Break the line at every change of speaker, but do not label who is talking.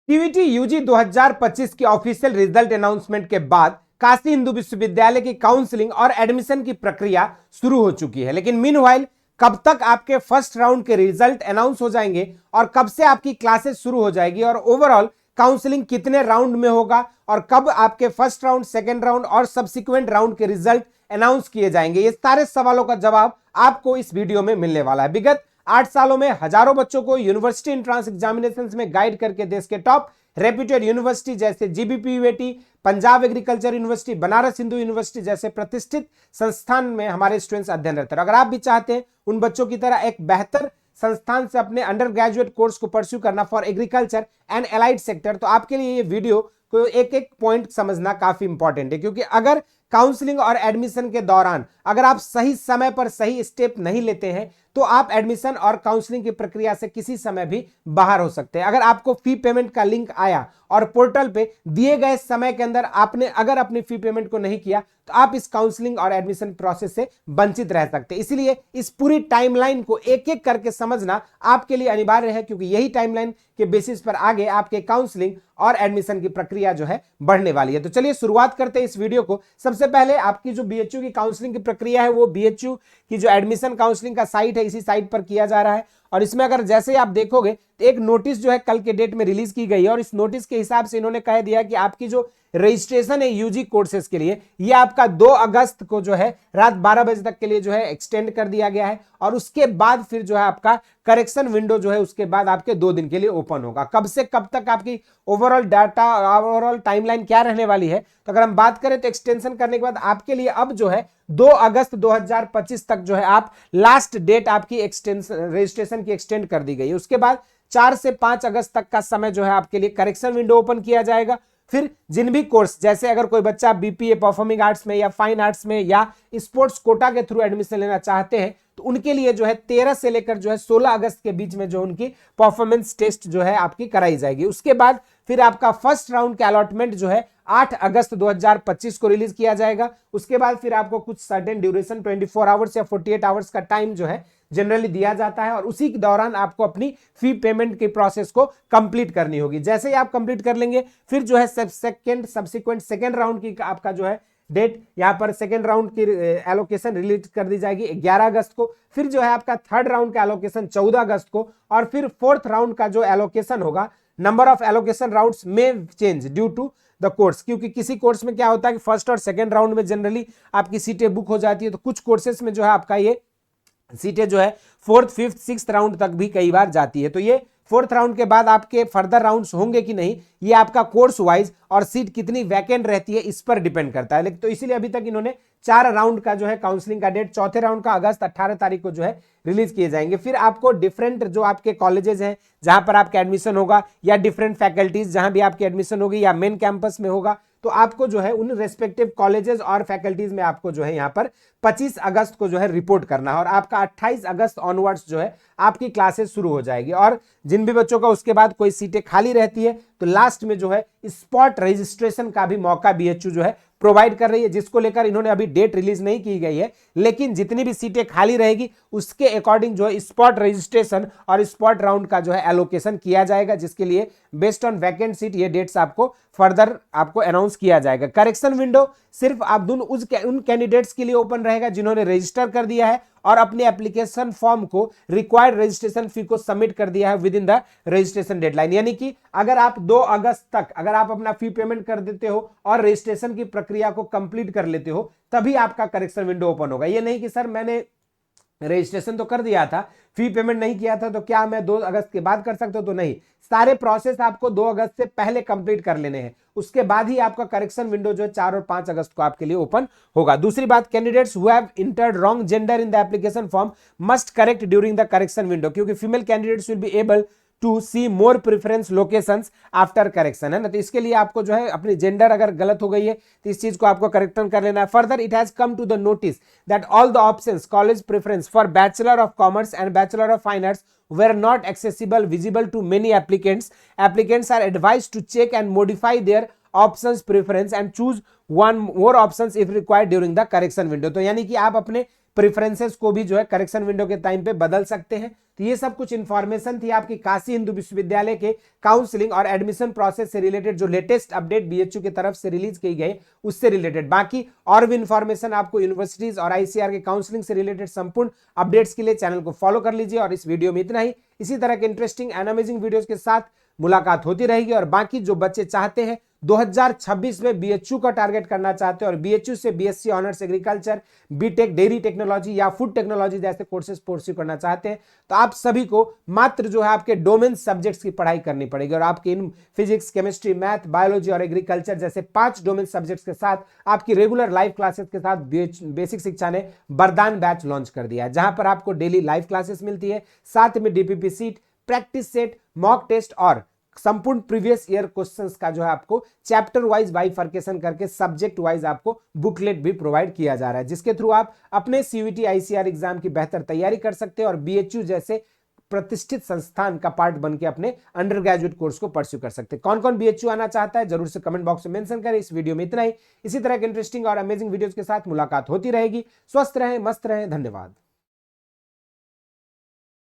CUET UG 2025 की official result announcement के बाद काशी हिंदू विश्वविद्यालय की काउंसलिंग और एडमिशन की प्रक्रिया शुरू हो चुकी है। लेकिन मीनवाइल कब तक आपके फर्स्ट राउंड के रिजल्ट अनाउंस हो जाएंगे और कब से आपकी क्लासेस शुरू हो जाएगी और ओवरऑल काउंसलिंग कितने राउंड में होगा और कब आपके फर्स्ट राउंड, सेकेंड राउंड और सब्सिक्वेंट राउंड के रिजल्ट अनाउंस किए जाएंगे, ये सारे सवालों का जवाब आपको इस वीडियो में मिलने वाला है। विगत 8 सालों में हजारों बच्चों को यूनिवर्सिटी एंट्रेंस एग्जामिनेशन में गाइड करके देश के टॉप रेप्यूटेड यूनिवर्सिटी जैसे GBP UAT, Punjab agriculture university, Banaras Hindu university जैसे प्रतिष्ठित संस्थान में हमारे स्टूडेंट्स अध्ययन रहते हैं। अगर आप भी चाहते हैं उन बच्चों की तरह एक बेहतर संस्थान से अपने अंडर ग्रेजुएट कोर्स को परस्यू करना for agriculture and allied sector, तो आपके लिए ये वीडियो को एक एक पॉइंट समझना काफी इंपॉर्टेंट है। क्योंकि अगर काउंसलिंग और एडमिशन के दौरान अगर आप सही समय पर सही स्टेप नहीं लेते हैं तो आप एडमिशन और काउंसलिंग की प्रक्रिया से किसी समय भी बाहर हो सकते हैं। अगर आपको फी पेमेंट का लिंक आया और पोर्टल पे दिए गए समय के अंदर आपने अगर अपनी फी पेमेंट को नहीं किया तो आप इस काउंसलिंग और एडमिशन प्रोसेस से वंचित रह सकते हैं। इसलिए इस पूरी टाइमलाइन को एक एक करके समझना आपके लिए अनिवार्य है, क्योंकि यही टाइमलाइन के बेसिस पर आगे आपके काउंसलिंग और एडमिशन की प्रक्रिया जो है बढ़ने वाली है। तो चलिए शुरुआत करते हैं इस वीडियो को। सबसे पहले आपकी जो बीएचयू की काउंसलिंग की प्रक्रिया है वो बीएचयू की जो एडमिशन काउंसलिंग का साइट है इसी साइट पर किया जा रहा है। और इसमें अगर जैसे आप देखोगे तो एक नोटिस जो है कल के डेट में रिलीज की गई है और इस नोटिस के हिसाब से इन्होंने कह दिया कि आपकी जो रजिस्ट्रेशन है यूजी कोर्सेज के लिए ये आपका 2 अगस्त को जो है रात 12 बजे तक के लिए जो है एक्सटेंड कर दिया गया है। और उसके बाद फिर जो है आपका करेक्शन विंडो जो है उसके बाद आपके 2 दिन के लिए ओपन होगा। कब से कब तक आपकी ओवरऑल डाटा, ओवरऑल टाइमलाइन क्या रहने वाली है, तो अगर हम बात करें तो एक्सटेंशन करने के बाद आपके लिए अब जो है 2 अगस्त 2025 तक जो है आप लास्ट डेट आपकी एक्सटेंशन रजिस्ट्रेशन की एक्सटेंड कर दी गई है। उसके बाद 4 से 5 अगस्त तक का समय जो है आपके लिए करेक्शन विंडो ओपन किया जाएगा। फिर जिन भी कोर्स, जैसे अगर कोई बच्चा बीपीए परफॉर्मिंग आर्ट्स में या फाइन आर्ट्स में या स्पोर्ट्स कोटा के थ्रू एडमिशन लेना चाहते हैं तो उनके लिए जो है 13 से लेकर जो है 16 अगस्त के बीच में जो उनकी परफॉर्मेंस टेस्ट जो है आपकी कराई जाएगी। उसके बाद फिर आपका फर्स्ट राउंड का अलॉटमेंट जो है 8 अगस्त 2025 को रिलीज किया जाएगा। उसके बाद फिर आपको कुछ सर्टेन ड्यूरेशन 24 आवर्स या 48 आवर्स का टाइम जो है जनरली दिया जाता है और उसी के दौरान आपको अपनी फी पेमेंट की प्रोसेस को कंप्लीट करनी होगी। जैसे ही आप कंप्लीट कर लेंगे फिर जो है सब्सिक्वेंट सेकेंड राउंड की आपका जो है डेट, यहां पर सेकेंड राउंड की एलोकेशन रिलीज कर दी जाएगी 11 अगस्त को। फिर जो है आपका थर्ड राउंड का एलोकेशन 14 अगस्त को और फिर फोर्थ राउंड का जो एलोकेशन होगा, नंबर ऑफ एलोकेशन राउंड्स में change due to the course, क्योंकि किसी कोर्स में क्या होता है कि फर्स्ट और सेकेंड राउंड में जनरली आपकी सीटें बुक हो जाती है, तो कुछ कोर्सेस में जो है आपका ये सीटें जो है 4th, 5th, 6th राउंड तक भी कई बार जाती है। तो ये 4th राउंड के बाद आपके फर्दर राउंड्स होंगे कि नहीं ये आपका कोर्स वाइज और सीट कितनी वैकेंट रहती है इस पर डिपेंड करता है। लेकिन तो इसीलिए अभी तक इन्होंने 4 राउंड का जो है काउंसलिंग का डेट, चौथे राउंड का अगस्त 18 तारीख को जो है रिलीज किए जाएंगे। फिर आपको डिफरेंट जो आपके कॉलेजेस हैं जहां पर आपका एडमिशन होगा या डिफरेंट फैकल्टीज जहां भी आपकी एडमिशन होगी या मेन कैंपस में होगा, तो आपको जो है उन रेस्पेक्टिव कॉलेजेस और फैकल्टीज में आपको जो है यहाँ पर 25 अगस्त को जो है रिपोर्ट करना है और आपका 28 अगस्त ऑनवर्ड्स जो है आपकी क्लासेस शुरू हो जाएगी। और जिन भी बच्चों का उसके बाद कोई सीटें खाली रहती है तो लास्ट में जो है स्पॉट रजिस्ट्रेशन का भी मौका बीएचयू जो है प्रोवाइड कर रही है, जिसको लेकर इन्होंने अभी डेट रिलीज नहीं की गई है। लेकिन जितनी भी सीटें खाली रहेगी उसके अकॉर्डिंग जो है स्पॉट रजिस्ट्रेशन और स्पॉट राउंड का जो है एलोकेशन किया जाएगा, जिसके लिए बेस्ड ऑन वैकेंट सीट ये डेट्स आपको फर्दर आपको अनाउंस किया जाएगा। करेक्शन विंडो सिर्फ आप उन कैंडिडेट्स के लिए ओपन रहेगा जिन्होंने रजिस्टर कर दिया है और अपने एप्लीकेशन फॉर्म को रिक्वायर्ड रजिस्ट्रेशन फी को सबमिट कर दिया है with in the registration deadline. यानी कि अगर आप 2 अगस्त तक अगर आप अपना फी पेमेंट कर देते हो और रजिस्ट्रेशन की प्रक्रिया को कंप्लीट कर लेते हो तभी आपका करेक्शन विंडो ओपन होगा। ये नहीं कि सर मैंने रजिस्ट्रेशन तो कर दिया था, फी पेमेंट नहीं किया था, तो क्या मैं 2 अगस्त के बाद कर सकता हूं? तो नहीं, सारे प्रोसेस आपको 2 अगस्त से पहले कंप्लीट कर लेने हैं, उसके बाद ही आपका करेक्शन विंडो जो है 4 और 5 अगस्त को आपके लिए ओपन होगा। दूसरी बात, candidates who have entered wrong gender in the application form must correct during the correction window, क्योंकि female candidates will be able to see more preference locations after correction, है ना। तो इसके लिए आपको जो है अपनी जेंडर अगर गलत हो गई है तो इस चीज को आपको करेक्शन कर लेना है। Further it has come to the notice that all the options college preference for bachelor of commerce and bachelor of fine arts were not accessible visible to many applicants. Applicants are advised to check and modify their options preference and choose one more options if required during the correction window. तो यानी कि आप अपने preferences को भी जो है correction window के टाइम पे बदल सकते हैं। तो ये सब कुछ इंफॉर्मेशन थी आपकी काशी हिंदू विश्वविद्यालय के काउंसलिंग और एडमिशन प्रोसेस से रिलेटेड जो लेटेस्ट अपडेट बीएचयू की तरफ से रिलीज की गई उससे रिलेटेड। बाकी और भी इंफॉर्मेशन आपको यूनिवर्सिटीज और आईसीआर के काउंसलिंग से रिलेटेड संपूर्ण अपडेट्स के लिए चैनल को फॉलो कर लीजिए। और इस वीडियो में इतना ही। इसी तरह के इंटरेस्टिंग एंड अमेजिंग वीडियोस के साथ मुलाकात होती रहेगी। और बाकी जो बच्चे चाहते हैं 2026 में बीएचयू का टारगेट करना चाहते हैं और बीएचयू से BSc honours agriculture, BTech dairy technology या फूड टेक्नोलॉजी जैसे कोर्सेज परस्यू करना चाहते हैं, तो आप सभी को मात्र जो है आपके डोमेन सब्जेक्ट्स की पढ़ाई करनी पड़ेगी। और आपके in physics, chemistry, math, biology और एग्रीकल्चर जैसे 5 डोमेन सब्जेक्ट्स के साथ आपकी रेगुलर लाइव क्लासेस के साथ बेसिक शिक्षा ने वरदान बैच लॉन्च कर दिया है, जहां पर आपको डेली लाइव क्लासेस मिलती है, साथ में DPP sheet, practice set, mock test और संपूर्ण प्रीवियस ईयर क्वेश्चंस का जो है आपको चैप्टर वाइज बाइफर्केशन करके सब्जेक्ट वाइज आपको बुकलेट भी प्रोवाइड किया जा रहा है, जिसके थ्रू आप अपने सीयूईटी आईसीआर एग्जाम की बेहतर तैयारी कर सकते हैं और बीएचयू जैसे प्रतिष्ठित संस्थान का पार्ट बन के अपने अंडर ग्रेजुएट कोर्स को परस्यू कर सकते हैं। कौन कौन बीएचयू आना चाहता है जरूर से कमेंट बॉक्स में मेंशन करें। इस वीडियो में इतना ही। इसी तरह के इंटरेस्टिंग और अमेजिंग वीडियोस के साथ मुलाकात होती रहेगी। स्वस्थ रहें, मस्त रहें। धन्यवाद।